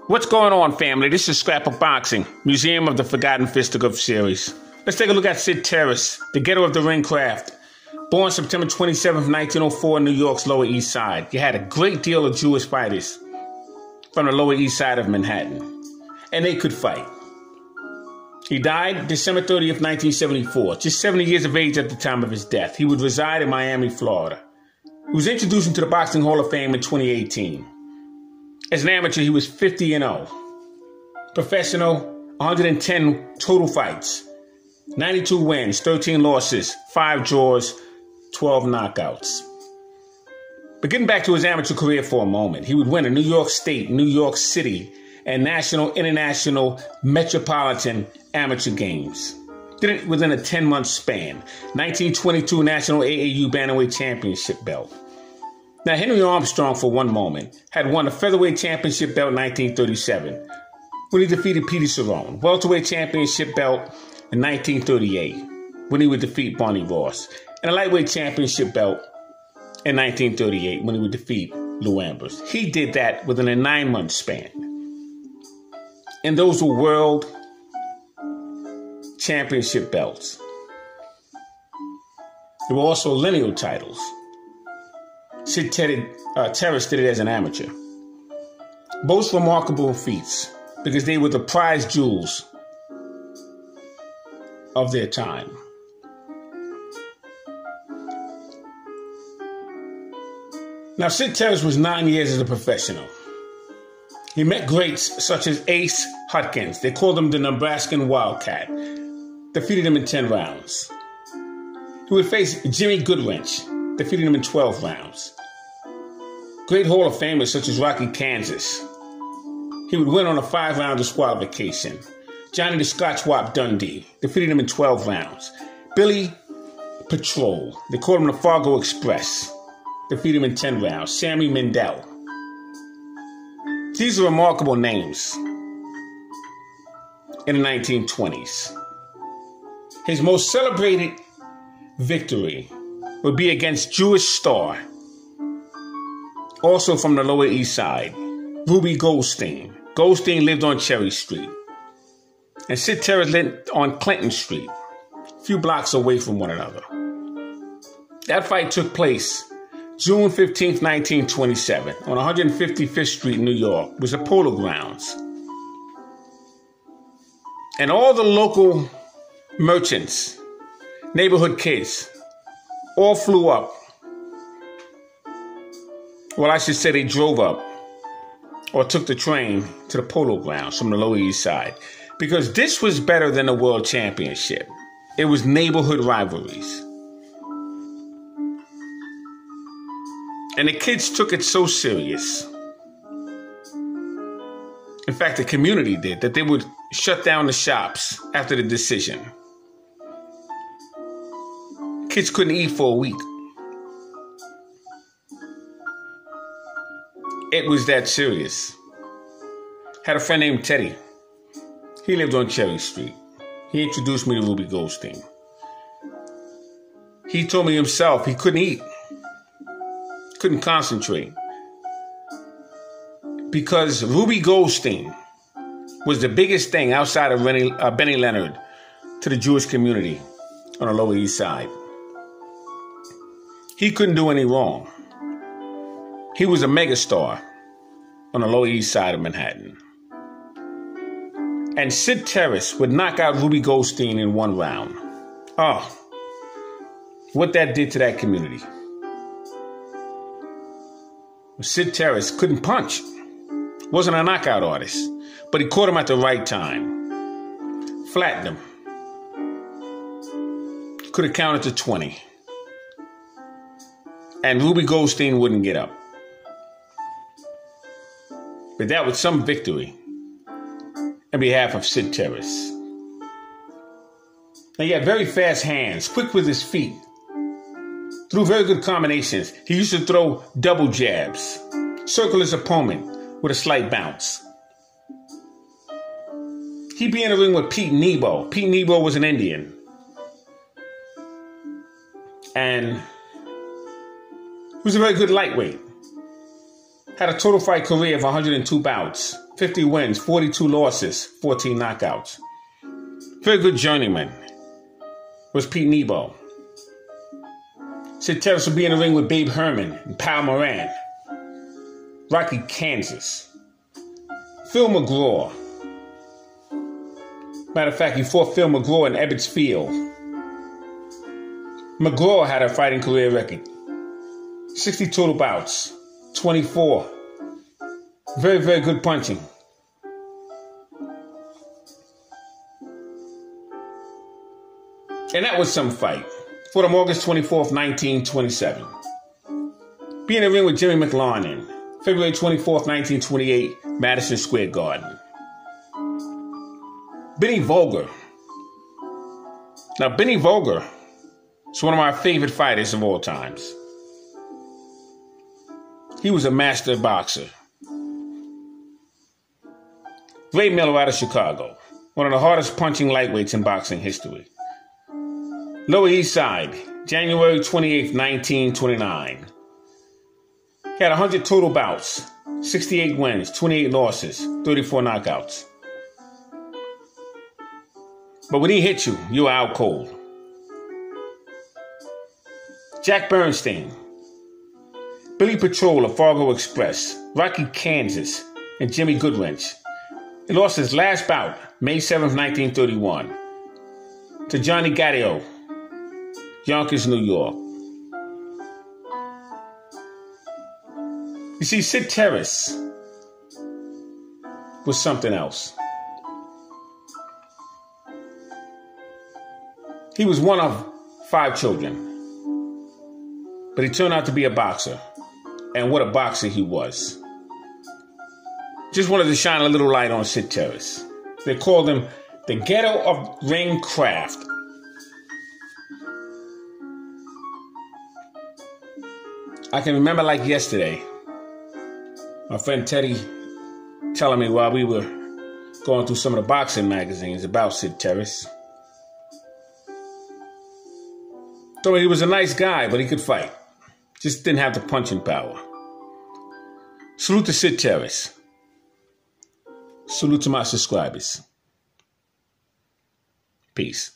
What's going on, family? This is Scrapbook Boxing, Museum of the Forgotten Fisticuffs series. Let's take a look at Sid Terrace, the ghetto of the ring craft. Born September 27, 1904 in New York's Lower East Side. You had a great deal of Jewish fighters from the Lower East Side of Manhattan, and they could fight. He died December 30th, 1974, just 70 years of age at the time of his death. He would reside in Miami, Florida. He was introduced into the Boxing Hall of Fame in 2018. As an amateur, he was 50-0. Professional, 110 total fights, 92 wins, 13 losses, 5 draws, 12 knockouts. But getting back to his amateur career for a moment, he would win a New York State, New York City, and national, international, metropolitan amateur games. Did it within a 10-month span. 1922 National AAU Bantamweight Championship belt. Now, Henry Armstrong, for one moment, had won a featherweight championship belt in 1937 when he defeated Peter Cerrone. Welterweight championship belt in 1938 when he would defeat Barney Ross. And a lightweight championship belt in 1938 when he would defeat Lou Ambers. He did that within a 9-month span. And those were world championship belts. There were also lineal titles. Sid Terrace did it as an amateur. Both remarkable feats because they were the prize jewels of their time. Now, Sid Terrace was 9 years as a professional. He met greats such as Ace Hutkins. They called him the Nebraskan Wildcat. Defeated him in 10 rounds. He would face Jimmy Goodwrench. Defeated him in 12 rounds. Great Hall of Famers such as Rocky Kansas. He would win on a 5-round disqualification. Johnny the Scotch Wop Dundee. Defeated him in 12 rounds. Billy Patrol. They called him the Fargo Express. Defeated him in 10 rounds. Sammy Mindell. These are remarkable names in the 1920s. His most celebrated victory would be against Jewish star, also from the Lower East Side, Ruby Goldstein. Goldstein lived on Cherry Street, and Sid Terrace lived on Clinton Street, a few blocks away from one another. That fight took place June 15th, 1927, on 155th Street, New York. It was the Polo Grounds. And all the local merchants, neighborhood kids, all flew up. Well, I should say they drove up or took the train to the Polo Grounds from the Lower East Side, because this was better than the World Championship. It was neighborhood rivalries. And the kids took it so serious. In fact, the community did, that they would shut down the shops after the decision. Kids couldn't eat for a week. It was that serious. Had a friend named Teddy. He lived on Cherry Street. He introduced me to Ruby Goldstein. He told me himself he couldn't eat. Couldn't concentrate. Because Ruby Goldstein was the biggest thing outside of Benny Leonard to the Jewish community on the Lower East Side. He couldn't do any wrong. He was a megastar on the Lower East Side of Manhattan. And Sid Terrace would knock out Ruby Goldstein in 1 round. Oh, what that did to that community. Sid Terrace couldn't punch. Wasn't a knockout artist, but he caught him at the right time. Flattened him. Could have counted to 20. And Ruby Goldstein wouldn't get up. But that was some victory on behalf of Sid Terrace. Now, he had very fast hands, quick with his feet. Threw very good combinations. He used to throw double jabs, circle his opponent with a slight bounce. He'd be in the ring with Pete Nebo. Pete Nebo was an Indian. And he was a very good lightweight. Had a total fight career of 102 bouts, 50 wins, 42 losses, 14 knockouts. Very good journeyman was Pete Nebo. Sid Terrace would be in the ring with Babe Herman and Pal Moran. Rocky, Kansas. Phil McGraw. Matter of fact, he fought Phil McGraw in Ebbets Field. McGraw had a fighting career record. 60 total bouts, 24. Very, very good punching. And that was some fight. Fought on August 24th, 1927. Be in the ring with Jimmy McLarnin. February 24th, 1928, Madison Square Garden. Benny Volger. Now, Benny Volger is one of my favorite fighters of all times. He was a master boxer. Ray Miller out of Chicago. One of the hardest punching lightweights in boxing history. Lower East Side, January 28th, 1929. He had 100 total bouts, 68 wins, 28 losses, 34 knockouts. But when he hit you, you were out cold. Jack Bernstein. Billy Patrol of Fargo Express, Rocky, Kansas, and Jimmy Goodwrench. He lost his last bout, May 7th, 1931, to Johnny Gaddeo, Yonkers, New York. You see, Sid Terrace was something else. He was one of 5 children, but he turned out to be a boxer, and what a boxer he was. Just wanted to shine a little light on Sid Terrace. They called him the ghetto of ring craft. I can remember like yesterday, my friend Teddy telling me while we were going through some of the boxing magazines about Sid Terrace. Told me he was a nice guy, but he could fight. Just didn't have the punching power. Salute to Sid Terrace. Salute to my subscribers. Peace.